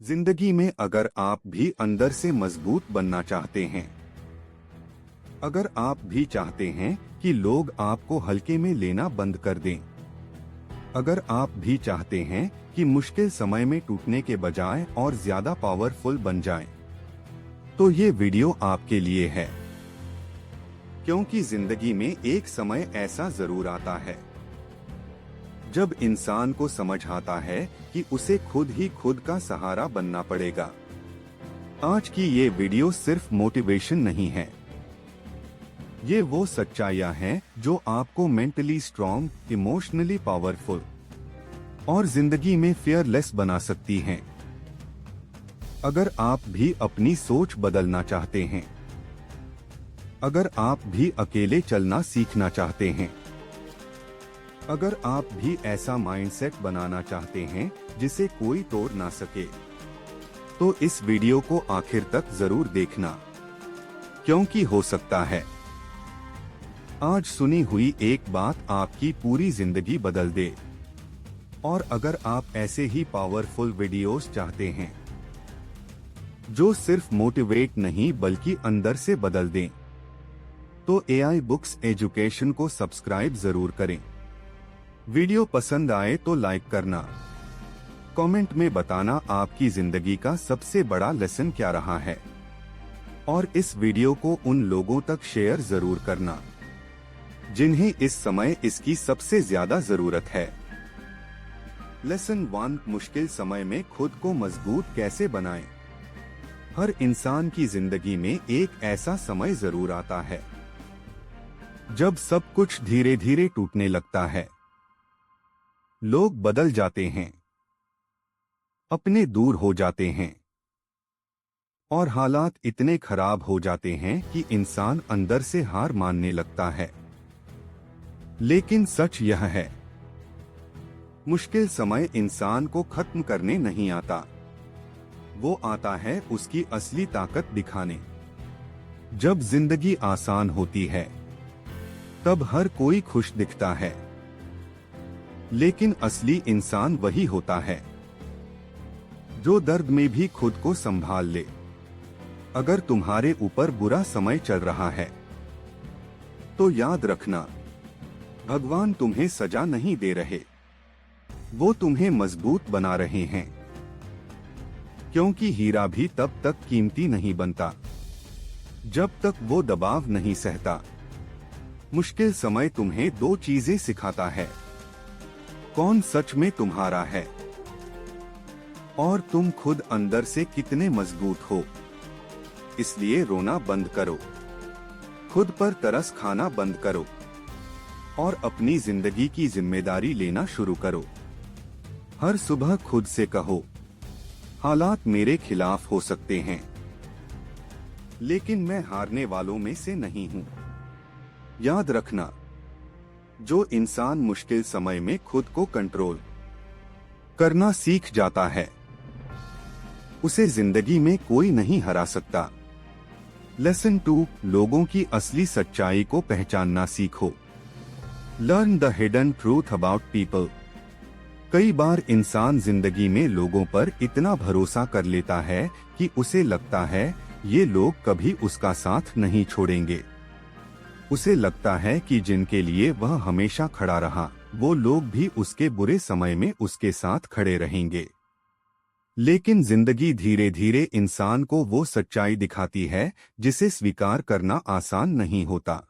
जिंदगी में अगर आप भी अंदर से मजबूत बनना चाहते हैं, अगर आप भी चाहते हैं कि लोग आपको हल्के में लेना बंद कर दें, अगर आप भी चाहते हैं कि मुश्किल समय में टूटने के बजाय और ज्यादा पावरफुल बन जाएं, तो ये वीडियो आपके लिए है। क्योंकि जिंदगी में एक समय ऐसा जरूर आता है जब इंसान को समझ आता है कि उसे खुद ही खुद का सहारा बनना पड़ेगा। आज की ये वीडियो सिर्फ मोटिवेशन नहीं है, ये वो सच्चाइयां हैं जो आपको मेंटली स्ट्रॉन्ग, इमोशनली पावरफुल और जिंदगी में फियरलेस बना सकती हैं। अगर आप भी अपनी सोच बदलना चाहते हैं, अगर आप भी अकेले चलना सीखना चाहते हैं, अगर आप भी ऐसा माइंडसेट बनाना चाहते हैं जिसे कोई तोड़ ना सके, तो इस वीडियो को आखिर तक जरूर देखना, क्योंकि हो सकता है आज सुनी हुई एक बात आपकी पूरी जिंदगी बदल दे। और अगर आप ऐसे ही पावरफुल वीडियोस चाहते हैं जो सिर्फ मोटिवेट नहीं बल्कि अंदर से बदल दें, तो AI बुक्स एजुकेशन को सब्सक्राइब जरूर करें। वीडियो पसंद आए तो लाइक करना, कमेंट में बताना आपकी जिंदगी का सबसे बड़ा लेसन क्या रहा है, और इस वीडियो को उन लोगों तक शेयर जरूर करना जिन्हें इस समय इसकी सबसे ज्यादा जरूरत है। लेसन 1, मुश्किल समय में खुद को मजबूत कैसे बनाएं। हर इंसान की जिंदगी में एक ऐसा समय जरूर आता है जब सब कुछ धीरे धीरे टूटने लगता है। लोग बदल जाते हैं, अपने दूर हो जाते हैं, और हालात इतने खराब हो जाते हैं कि इंसान अंदर से हार मानने लगता है। लेकिन सच यह है, मुश्किल समय इंसान को खत्म करने नहीं आता, वो आता है उसकी असली ताकत दिखाने। जब जिंदगी आसान होती है तब हर कोई खुश दिखता है, लेकिन असली इंसान वही होता है जो दर्द में भी खुद को संभाल ले। अगर तुम्हारे ऊपर बुरा समय चल रहा है तो याद रखना, भगवान तुम्हें सजा नहीं दे रहे, वो तुम्हें मजबूत बना रहे हैं। क्योंकि हीरा भी तब तक कीमती नहीं बनता जब तक वो दबाव नहीं सहता। मुश्किल समय तुम्हें दो चीजें सिखाता है, कौन सच में तुम्हारा है और तुम खुद अंदर से कितने मजबूत हो। इसलिए रोना बंद करो, खुद पर तरस खाना बंद करो, और अपनी जिंदगी की जिम्मेदारी लेना शुरू करो। हर सुबह खुद से कहो, हालात मेरे खिलाफ हो सकते हैं, लेकिन मैं हारने वालों में से नहीं हूं। याद रखना, जो इंसान मुश्किल समय में खुद को कंट्रोल करना सीख जाता है, उसे जिंदगी में कोई नहीं हरा सकता। लेसन 2, लोगों की असली सच्चाई को पहचानना सीखो। Learn the hidden truth about people. कई बार इंसान जिंदगी में लोगों पर इतना भरोसा कर लेता है कि उसे लगता है ये लोग कभी उसका साथ नहीं छोड़ेंगे। उसे लगता है कि जिनके लिए वह हमेशा खड़ा रहा, वो लोग भी उसके बुरे समय में उसके साथ खड़े रहेंगे। लेकिन जिंदगी धीरे धीरे इंसान को वो सच्चाई दिखाती है जिसे स्वीकार करना आसान नहीं होता।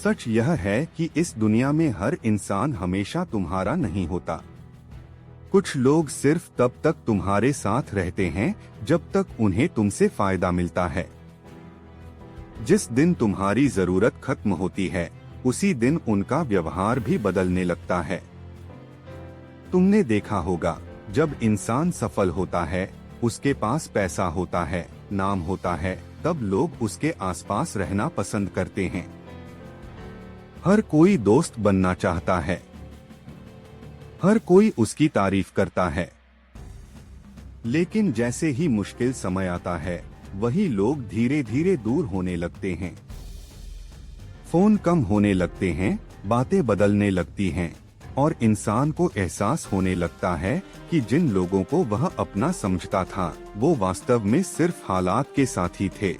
सच यह है कि इस दुनिया में हर इंसान हमेशा तुम्हारा नहीं होता। कुछ लोग सिर्फ तब तक तुम्हारे साथ रहते हैं जब तक उन्हें तुमसे फायदा मिलता है। जिस दिन तुम्हारी जरूरत खत्म होती है, उसी दिन उनका व्यवहार भी बदलने लगता है। तुमने देखा होगा, जब इंसान सफल होता है, उसके पास पैसा होता है, नाम होता है, तब लोग उसके आसपास रहना पसंद करते हैं। हर कोई दोस्त बनना चाहता है, हर कोई उसकी तारीफ करता है। लेकिन जैसे ही मुश्किल समय आता है, वही लोग धीरे धीरे दूर होने लगते हैं। फोन कम होने लगते हैं, बातें बदलने लगती हैं, और इंसान को एहसास होने लगता है कि जिन लोगों को वह अपना समझता था वो वास्तव में सिर्फ हालात के साथी थे।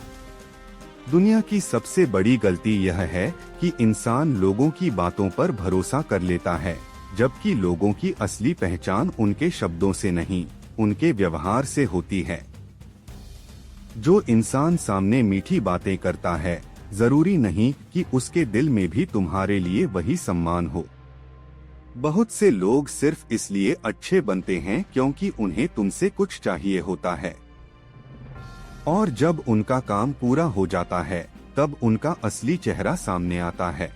दुनिया की सबसे बड़ी गलती यह है कि इंसान लोगों की बातों पर भरोसा कर लेता है, जबकि लोगों की असली पहचान उनके शब्दों से नहीं, उनके व्यवहार से होती है। जो इंसान सामने मीठी बातें करता है, जरूरी नहीं कि उसके दिल में भी तुम्हारे लिए वही सम्मान हो। बहुत से लोग सिर्फ इसलिए अच्छे बनते हैं क्योंकि उन्हें तुमसे कुछ चाहिए होता है, और जब उनका काम पूरा हो जाता है तब उनका असली चेहरा सामने आता है।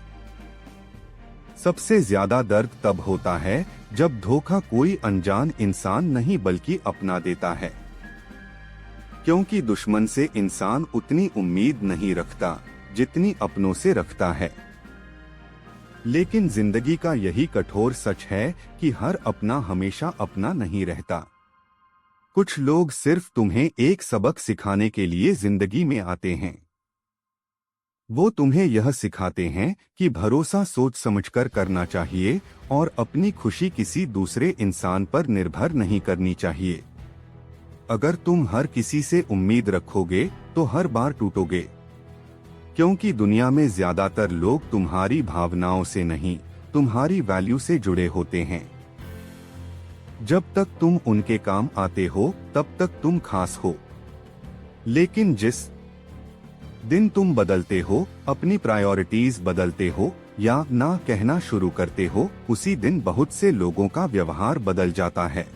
सबसे ज्यादा दर्द तब होता है जब धोखा कोई अनजान इंसान नहीं बल्कि अपना देता है, क्योंकि दुश्मन से इंसान उतनी उम्मीद नहीं रखता जितनी अपनों से रखता है। लेकिन जिंदगी का यही कठोर सच है कि हर अपना हमेशा अपना नहीं रहता। कुछ लोग सिर्फ तुम्हें एक सबक सिखाने के लिए जिंदगी में आते हैं। वो तुम्हें यह सिखाते हैं कि भरोसा सोच समझकर करना चाहिए और अपनी खुशी किसी दूसरे इंसान पर निर्भर नहीं करनी चाहिए। अगर तुम हर किसी से उम्मीद रखोगे तो हर बार टूटोगे, क्योंकि दुनिया में ज्यादातर लोग तुम्हारी भावनाओं से नहीं, तुम्हारी वैल्यू से जुड़े होते हैं। जब तक तुम उनके काम आते हो तब तक तुम खास हो, लेकिन जिस दिन तुम बदलते हो, अपनी प्रायोरिटीज बदलते हो या ना कहना शुरू करते हो, उसी दिन बहुत से लोगों का व्यवहार बदल जाता है।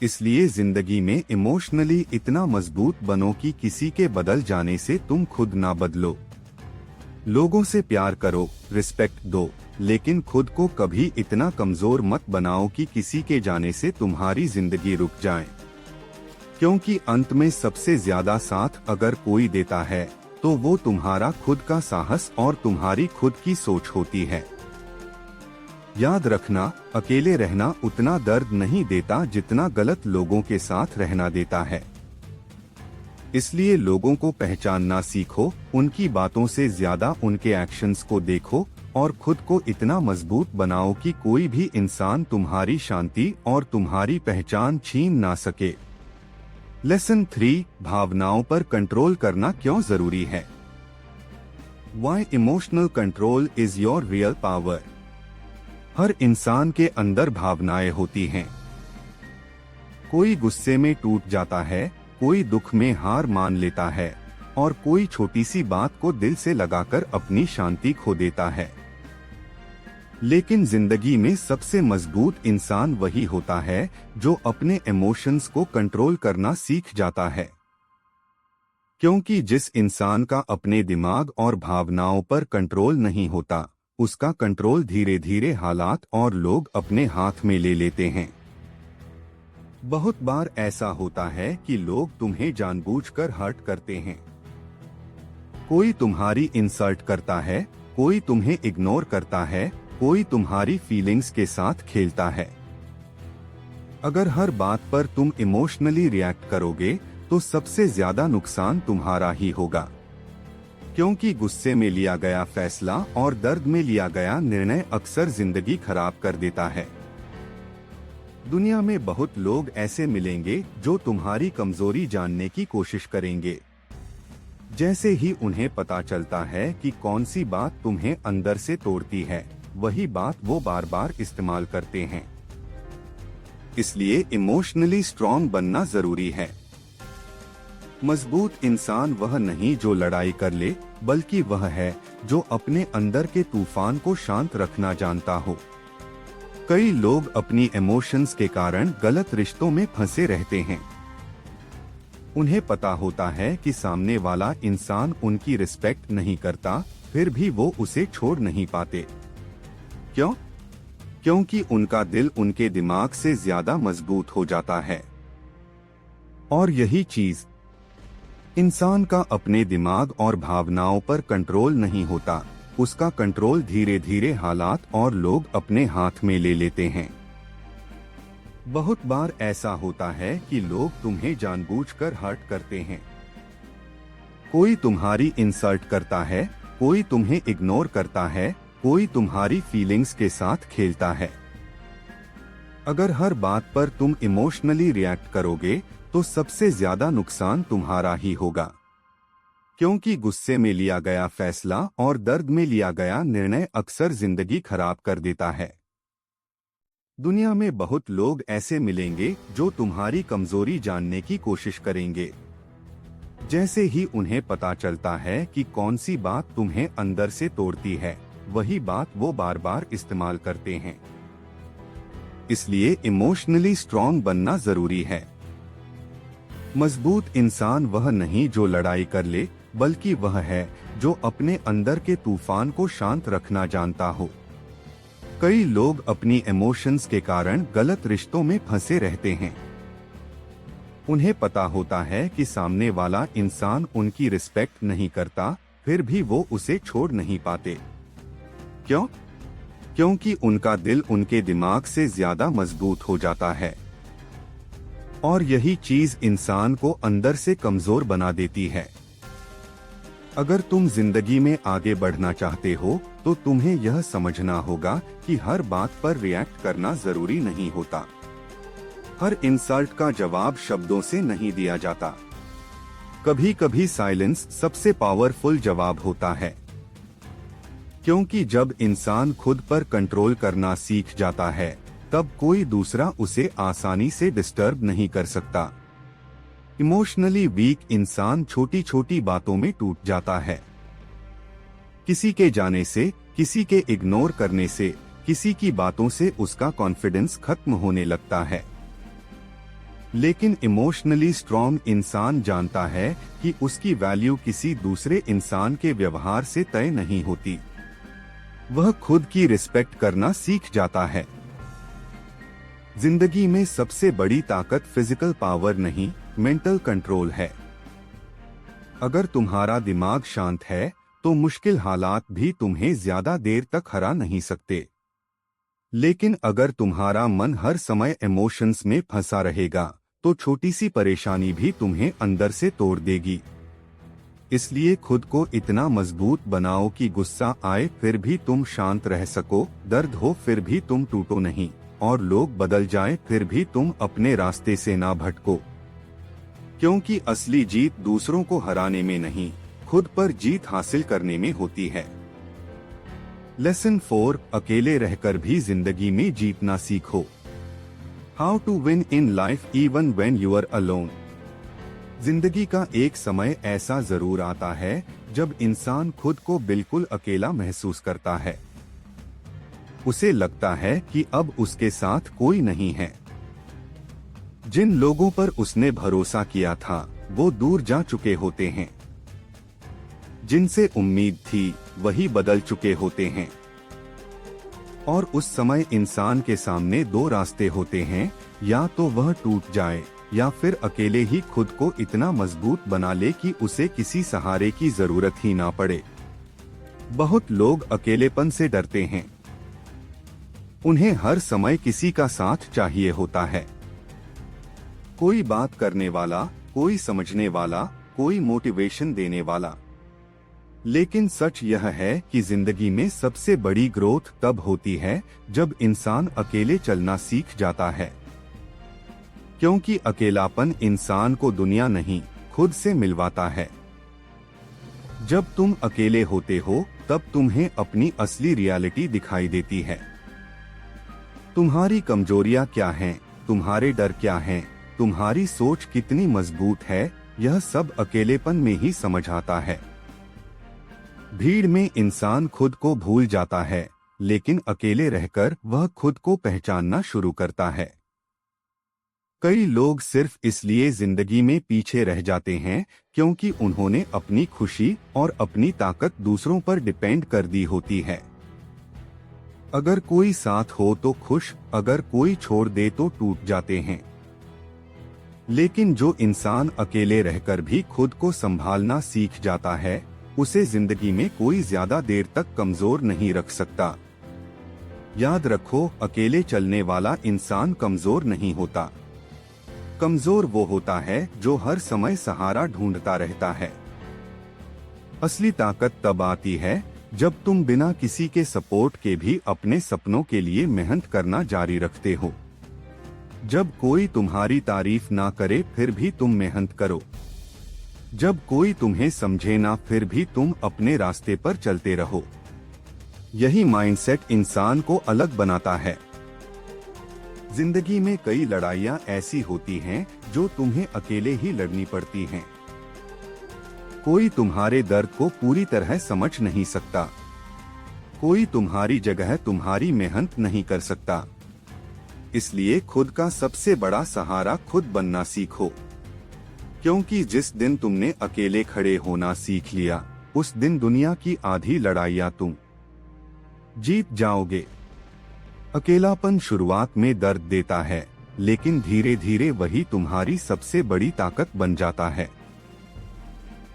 इसलिए जिंदगी में इमोशनली इतना मजबूत बनो कि किसी के बदल जाने से तुम खुद ना बदलो। लोगों से प्यार करो, रिस्पेक्ट दो, लेकिन खुद को कभी इतना कमजोर मत बनाओ कि किसी के जाने से तुम्हारी जिंदगी रुक जाए, क्योंकि अंत में सबसे ज्यादा साथ अगर कोई देता है तो वो तुम्हारा खुद का साहस और तुम्हारी खुद की सोच होती है। याद रखना, अकेले रहना उतना दर्द नहीं देता जितना गलत लोगों के साथ रहना देता है। इसलिए लोगों को पहचानना सीखो, उनकी बातों से ज्यादा उनके एक्शंस को देखो और खुद को इतना मजबूत बनाओ कि कोई भी इंसान तुम्हारी शांति और तुम्हारी पहचान छीन ना सके। लेसन 3, भावनाओं पर कंट्रोल करना क्यों जरूरी है? Why emotional control is your real power? हर इंसान के अंदर भावनाएं होती हैं। कोई गुस्से में टूट जाता है, कोई दुख में हार मान लेता है और कोई छोटी सी बात को दिल से लगाकर अपनी शांति खो देता है। लेकिन जिंदगी में सबसे मजबूत इंसान वही होता है जो अपने इमोशंस को कंट्रोल करना सीख जाता है, क्योंकि जिस इंसान का अपने दिमाग और भावनाओं पर कंट्रोल नहीं होता, उसका कंट्रोल धीरे धीरे हालात और लोग अपने हाथ में ले लेते हैं। बहुत बार ऐसा होता है कि लोग तुम्हें जानबूझकर हर्ट करते हैं। कोई तुम्हारी इंसल्ट करता है, कोई तुम्हें इग्नोर करता है, कोई तुम्हारी फीलिंग्स के साथ खेलता है। अगर हर बात पर तुम इमोशनली रिएक्ट करोगे तो सबसे ज्यादा नुकसान तुम्हारा ही होगा, क्योंकि गुस्से में लिया गया फैसला और दर्द में लिया गया निर्णय अक्सर जिंदगी खराब कर देता है। दुनिया में बहुत लोग ऐसे मिलेंगे जो तुम्हारी कमजोरी जानने की कोशिश करेंगे। जैसे ही उन्हें पता चलता है कि कौन सी बात तुम्हें अंदर से तोड़ती है, वही बात वो बार बार इस्तेमाल करते हैं। इसलिए इमोशनली स्ट्रॉन्ग बनना जरूरी है। मजबूत इंसान वह नहीं जो लड़ाई कर ले, बल्कि वह है जो अपने अंदर के तूफान को शांत रखना जानता हो। कई लोग अपनी इमोशंस के कारण गलत रिश्तों में फंसे रहते हैं। उन्हें पता होता है कि सामने वाला इंसान उनकी रिस्पेक्ट नहीं करता, फिर भी वो उसे छोड़ नहीं पाते। क्यों? क्योंकि उनका दिल उनके दिमाग से ज्यादा मजबूत हो जाता है। और यही चीज, इंसान का अपने दिमाग और भावनाओं पर कंट्रोल नहीं होता, उसका कंट्रोल धीरे धीरे हालात और लोग अपने हाथ में ले लेते हैं। बहुत बार ऐसा होता है कि लोग तुम्हें जानबूझकर हर्ट करते हैं। कोई तुम्हारी इंसल्ट करता है, कोई तुम्हें इग्नोर करता है, कोई तुम्हारी फीलिंग्स के साथ खेलता है। अगर हर बात पर तुम इमोशनली रिएक्ट करोगे तो सबसे ज्यादा नुकसान तुम्हारा ही होगा, क्योंकि गुस्से में लिया गया फैसला और दर्द में लिया गया निर्णय अक्सर जिंदगी खराब कर देता है। दुनिया में बहुत लोग ऐसे मिलेंगे जो तुम्हारी कमजोरी जानने की कोशिश करेंगे। जैसे ही उन्हें पता चलता है कि कौन सी बात तुम्हें अंदर से तोड़ती है, वही बात वो बार बार इस्तेमाल करते हैं। इसलिए इमोशनली स्ट्रॉन्ग बनना जरूरी है। मजबूत इंसान वह नहीं जो लड़ाई कर ले, बल्कि वह है जो अपने अंदर के तूफान को शांत रखना जानता हो। कई लोग अपनी इमोशंस के कारण गलत रिश्तों में फंसे रहते हैं। उन्हें पता होता है कि सामने वाला इंसान उनकी रिस्पेक्ट नहीं करता, फिर भी वो उसे छोड़ नहीं पाते। क्यों? क्योंकि उनका दिल उनके दिमाग से ज्यादा मजबूत हो जाता है। और यही चीज इंसान को अंदर से कमजोर बना देती है। अगर तुम जिंदगी में आगे बढ़ना चाहते हो तो तुम्हें यह समझना होगा कि हर बात पर रिएक्ट करना जरूरी नहीं होता। हर इंसल्ट का जवाब शब्दों से नहीं दिया जाता। कभी कभी साइलेंस सबसे पावरफुल जवाब होता है, क्योंकि जब इंसान खुद पर कंट्रोल करना सीख जाता है तब कोई दूसरा उसे आसानी से डिस्टर्ब नहीं कर सकता। इमोशनली वीक इंसान छोटी छोटी बातों में टूट जाता है। किसी के जाने से, किसी के इग्नोर करने से, किसी की बातों से उसका कॉन्फिडेंस खत्म होने लगता है। लेकिन इमोशनली स्ट्रॉन्ग इंसान जानता है कि उसकी वैल्यू किसी दूसरे इंसान के व्यवहार से तय नहीं होती। वह खुद की रिस्पेक्ट करना सीख जाता है। जिंदगी में सबसे बड़ी ताकत फिजिकल पावर नहीं, मेंटल कंट्रोल है। अगर तुम्हारा दिमाग शांत है तो मुश्किल हालात भी तुम्हें ज्यादा देर तक हरा नहीं सकते। लेकिन अगर तुम्हारा मन हर समय इमोशंस में फंसा रहेगा तो छोटी सी परेशानी भी तुम्हें अंदर से तोड़ देगी। इसलिए खुद को इतना मजबूत बनाओ कि गुस्सा आए फिर भी तुम शांत रह सको, दर्द हो फिर भी तुम टूटो नहीं, और लोग बदल जाएं फिर भी तुम अपने रास्ते से ना भटको। क्योंकि असली जीत दूसरों को हराने में नहीं, खुद पर जीत हासिल करने में होती है। लेसन 4, अकेले रहकर भी जिंदगी में जीतना सीखो। How to win in life even when you are alone. जिंदगी का एक समय ऐसा जरूर आता है जब इंसान खुद को बिल्कुल अकेला महसूस करता है। उसे लगता है कि अब उसके साथ कोई नहीं है। जिन लोगों पर उसने भरोसा किया था वो दूर जा चुके होते हैं। जिनसे उम्मीद थी वही बदल चुके होते हैं। और उस समय इंसान के सामने दो रास्ते होते हैं, या तो वह टूट जाए या फिर अकेले ही खुद को इतना मजबूत बना ले कि उसे किसी सहारे की जरूरत ही ना पड़े। बहुत लोग अकेलेपन से डरते हैं। उन्हें हर समय किसी का साथ चाहिए होता है। कोई बात करने वाला, कोई समझने वाला, कोई मोटिवेशन देने वाला। लेकिन सच यह है कि जिंदगी में सबसे बड़ी ग्रोथ तब होती है जब इंसान अकेले चलना सीख जाता है। क्योंकि अकेलापन इंसान को दुनिया नहीं, खुद से मिलवाता है। जब तुम अकेले होते हो तब तुम्हें अपनी असली रियलिटी दिखाई देती है। तुम्हारी कमजोरियां क्या हैं, तुम्हारे डर क्या हैं, तुम्हारी सोच कितनी मजबूत है, यह सब अकेलेपन में ही समझ आता है। भीड़ में इंसान खुद को भूल जाता है, लेकिन अकेले रहकर वह खुद को पहचानना शुरू करता है। कई लोग सिर्फ इसलिए जिंदगी में पीछे रह जाते हैं क्योंकि उन्होंने अपनी खुशी और अपनी ताकत दूसरों पर डिपेंड कर दी होती है। अगर कोई साथ हो तो खुश, अगर कोई छोड़ दे तो टूट जाते हैं। लेकिन जो इंसान अकेले रहकर भी खुद को संभालना सीख जाता है, उसे जिंदगी में कोई ज्यादा देर तक कमजोर नहीं रख सकता। याद रखो, अकेले चलने वाला इंसान कमजोर नहीं होता। कमजोर वो होता है जो हर समय सहारा ढूंढता रहता है। असली ताकत तब आती है जब तुम बिना किसी के सपोर्ट के भी अपने सपनों के लिए मेहनत करना जारी रखते हो, जब कोई तुम्हारी तारीफ ना करे फिर भी तुम मेहनत करो, जब कोई तुम्हें समझे ना फिर भी तुम अपने रास्ते पर चलते रहो, यही माइंडसेट इंसान को अलग बनाता है। जिंदगी में कई लड़ाइयाँ ऐसी होती हैं जो तुम्हें अकेले ही लड़नी पड़ती हैं। कोई तुम्हारे दर्द को पूरी तरह समझ नहीं सकता, कोई तुम्हारी जगह तुम्हारी मेहनत नहीं कर सकता। इसलिए खुद का सबसे बड़ा सहारा खुद बनना सीखो, क्योंकि जिस दिन तुमने अकेले खड़े होना सीख लिया, उस दिन दुनिया की आधी लड़ाइयाँ तुम जीत जाओगे। अकेलापन शुरुआत में दर्द देता है, लेकिन धीरे धीरे वही तुम्हारी सबसे बड़ी ताकत बन जाता है,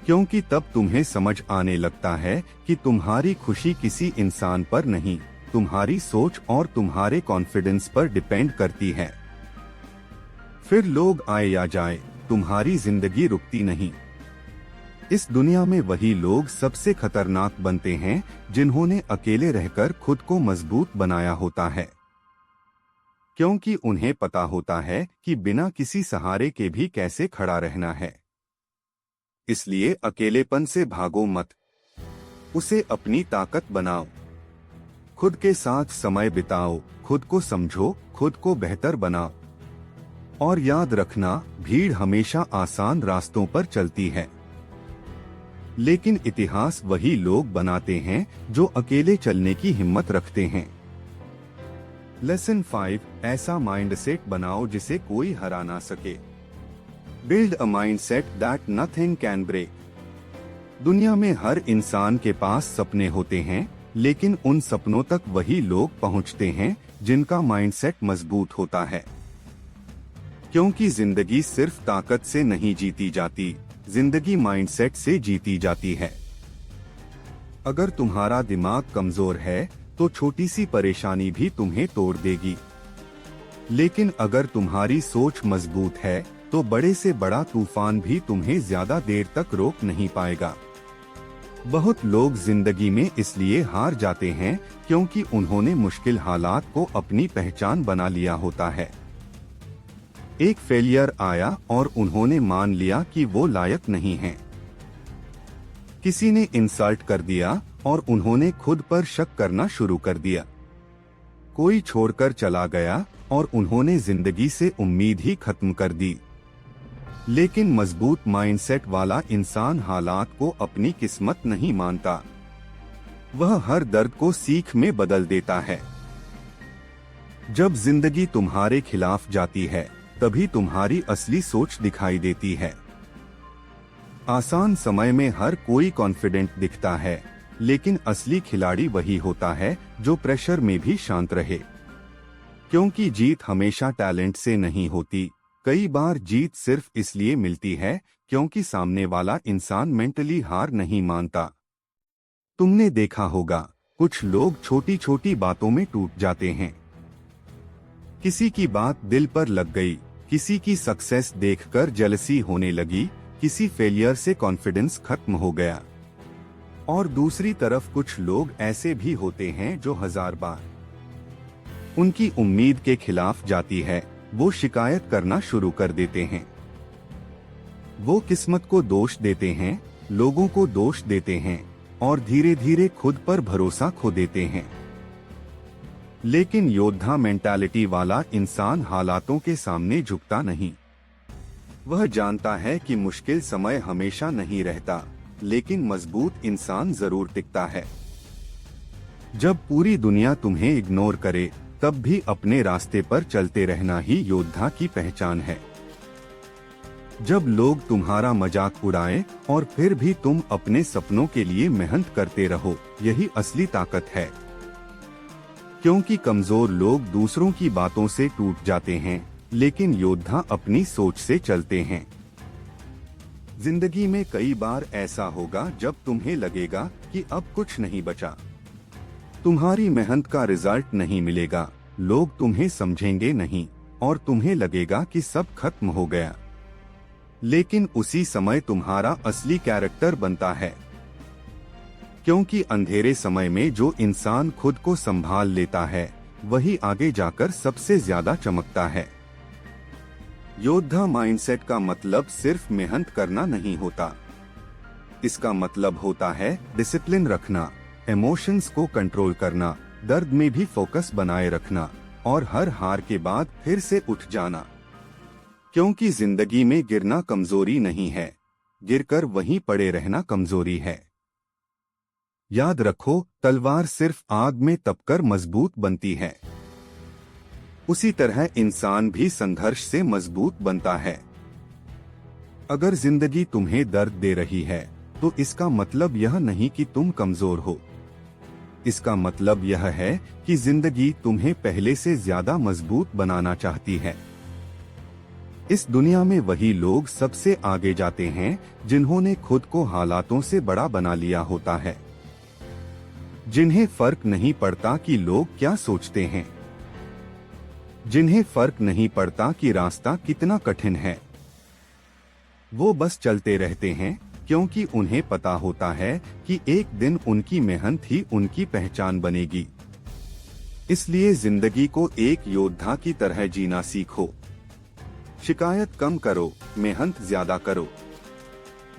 क्योंकि तब तुम्हें समझ आने लगता है कि तुम्हारी खुशी किसी इंसान पर नहीं, तुम्हारी सोच और तुम्हारे कॉन्फिडेंस पर डिपेंड करती है। फिर लोग आए या जाए, तुम्हारी जिंदगी रुकती नहीं। इस दुनिया में वही लोग सबसे खतरनाक बनते हैं जिन्होंने अकेले रहकर खुद को मजबूत बनाया होता है, क्योंकि उन्हें पता होता है कि बिना किसी सहारे के भी कैसे खड़ा रहना है। इसलिए अकेलेपन से भागो मत, उसे अपनी ताकत बनाओ। खुद के साथ समय बिताओ, खुद को समझो, खुद को बेहतर बनाओ। और याद रखना, भीड़ हमेशा आसान रास्तों पर चलती है, लेकिन इतिहास वही लोग बनाते हैं जो अकेले चलने की हिम्मत रखते हैं। लेसन 5, ऐसा माइंडसेट बनाओ जिसे कोई हरा ना सके। Build a mindset that nothing can break. दुनिया में हर इंसान के पास सपने होते हैं, लेकिन उन सपनों तक वही लोग पहुंचते हैं जिनका माइंडसेट मजबूत होता है, क्योंकि जिंदगी सिर्फ ताकत से नहीं जीती जाती, जिंदगी माइंडसेट से जीती जाती है। अगर तुम्हारा दिमाग कमजोर है तो छोटी सी परेशानी भी तुम्हें तोड़ देगी, लेकिन अगर तुम्हारी सोच मजबूत है तो बड़े से बड़ा तूफान भी तुम्हें ज्यादा देर तक रोक नहीं पाएगा। बहुत लोग जिंदगी में इसलिए हार जाते हैं क्योंकि उन्होंने मुश्किल हालात को अपनी पहचान बना लिया होता है। एक फेलियर आया और उन्होंने मान लिया कि वो लायक नहीं हैं। किसी ने इंसल्ट कर दिया और उन्होंने खुद पर शक करना शुरू कर दिया। कोई छोड़कर चला गया और उन्होंने जिंदगी से उम्मीद ही खत्म कर दी। लेकिन मजबूत माइंडसेट वाला इंसान हालात को अपनी किस्मत नहीं मानता, वह हर दर्द को सीख में बदल देता है। जब जिंदगी तुम्हारे खिलाफ जाती है तभी तुम्हारी असली सोच दिखाई देती है। आसान समय में हर कोई कॉन्फिडेंट दिखता है, लेकिन असली खिलाड़ी वही होता है जो प्रेशर में भी शांत रहे, क्योंकि जीत हमेशा टैलेंट से नहीं होती। कई बार जीत सिर्फ इसलिए मिलती है क्योंकि सामने वाला इंसान मेंटली हार नहीं मानता। तुमने देखा होगा, कुछ लोग छोटी छोटी बातों में टूट जाते हैं। किसी की बात दिल पर लग गई, किसी की सक्सेस देखकर जेलसी होने लगी, किसी फेलियर से कॉन्फिडेंस खत्म हो गया। और दूसरी तरफ कुछ लोग ऐसे भी होते हैं जो 1000 बार उनकी उम्मीद के खिलाफ जाती है, वो शिकायत करना शुरू कर देते हैं। वो किस्मत को दोष देते हैं, लोगों को दोष देते हैं और धीरे धीरे खुद पर भरोसा खो देते हैं। लेकिन योद्धा मेंटालिटी वाला इंसान हालातों के सामने झुकता नहीं। वह जानता है कि मुश्किल समय हमेशा नहीं रहता, लेकिन मजबूत इंसान जरूर टिकता है। जब पूरी दुनिया तुम्हें इग्नोर करे तब भी अपने रास्ते पर चलते रहना ही योद्धा की पहचान है। जब लोग तुम्हारा मजाक उड़ाएं और फिर भी तुम अपने सपनों के लिए मेहनत करते रहो, यही असली ताकत है। क्योंकि कमजोर लोग दूसरों की बातों से टूट जाते हैं, लेकिन योद्धा अपनी सोच से चलते हैं। जिंदगी में कई बार ऐसा होगा जब तुम्हें लगेगा कि अब कुछ नहीं बचा, तुम्हारी मेहनत का रिजल्ट नहीं मिलेगा, लोग तुम्हें समझेंगे नहीं और तुम्हें लगेगा कि सब खत्म हो गया। लेकिन उसी समय तुम्हारा असली कैरेक्टर बनता है, क्योंकि अंधेरे समय में जो इंसान खुद को संभाल लेता है वही आगे जाकर सबसे ज्यादा चमकता है। योद्धा माइंडसेट का मतलब सिर्फ मेहनत करना नहीं होता। इसका मतलब होता है डिसिप्लिन रखना, इमोशंस को कंट्रोल करना, दर्द में भी फोकस बनाए रखना और हर हार के बाद फिर से उठ जाना। क्योंकि जिंदगी में गिरना कमजोरी नहीं है, गिरकर वहीं पड़े रहना कमजोरी है। याद रखो, तलवार सिर्फ आग में तपकर मजबूत बनती है, उसी तरह इंसान भी संघर्ष से मजबूत बनता है। अगर जिंदगी तुम्हें दर्द दे रही है तो इसका मतलब यह नहीं कि तुम कमजोर हो। इसका मतलब यह है कि जिंदगी तुम्हें पहले से ज्यादा मजबूत बनाना चाहती है। इस दुनिया में वही लोग सबसे आगे जाते हैं जिन्होंने खुद को हालातों से बड़ा बना लिया होता है, जिन्हें फर्क नहीं पड़ता कि लोग क्या सोचते हैं, जिन्हें फर्क नहीं पड़ता कि रास्ता कितना कठिन है। वो बस चलते रहते हैं क्योंकि उन्हें पता होता है कि एक दिन उनकी मेहनत ही उनकी पहचान बनेगी। इसलिए जिंदगी को एक योद्धा की तरह जीना सीखो। शिकायत कम करो, मेहनत ज्यादा करो,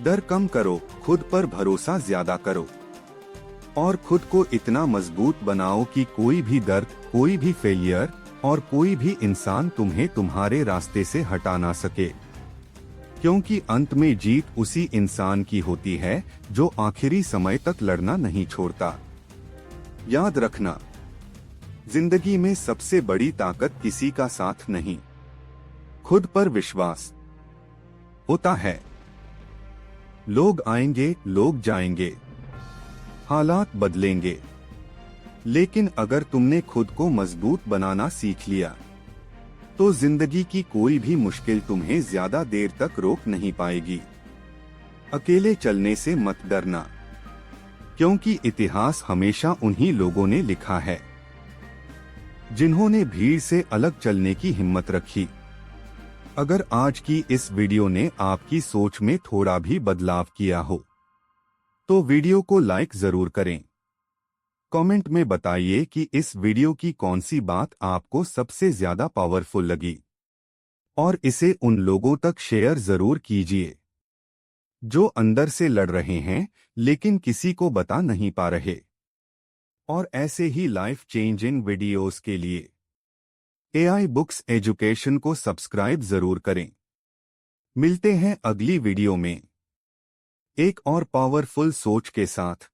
डर कम करो, खुद पर भरोसा ज्यादा करो और खुद को इतना मजबूत बनाओ कि कोई भी दर्द, कोई भी फेलियर और कोई भी इंसान तुम्हें तुम्हारे रास्ते से हटा ना सके। क्योंकि अंत में जीत उसी इंसान की होती है जो आखिरी समय तक लड़ना नहीं छोड़ता। याद रखना, जिंदगी में सबसे बड़ी ताकत किसी का साथ नहीं, खुद पर विश्वास होता है। लोग आएंगे, लोग जाएंगे, हालात बदलेंगे, लेकिन अगर तुमने खुद को मजबूत बनाना सीख लिया तो जिंदगी की कोई भी मुश्किल तुम्हें ज्यादा देर तक रोक नहीं पाएगी। अकेले चलने से मत डरना, क्योंकि इतिहास हमेशा उन्हीं लोगों ने लिखा है जिन्होंने भीड़ से अलग चलने की हिम्मत रखी। अगर आज की इस वीडियो ने आपकी सोच में थोड़ा भी बदलाव किया हो तो वीडियो को लाइक जरूर करें। कमेंट में बताइए कि इस वीडियो की कौन सी बात आपको सबसे ज्यादा पावरफुल लगी और इसे उन लोगों तक शेयर जरूर कीजिए जो अंदर से लड़ रहे हैं लेकिन किसी को बता नहीं पा रहे। और ऐसे ही लाइफ चेंजिंग वीडियोस के लिए एआई बुक्स एजुकेशन को सब्सक्राइब जरूर करें। मिलते हैं अगली वीडियो में एक और पावरफुल सोच के साथ।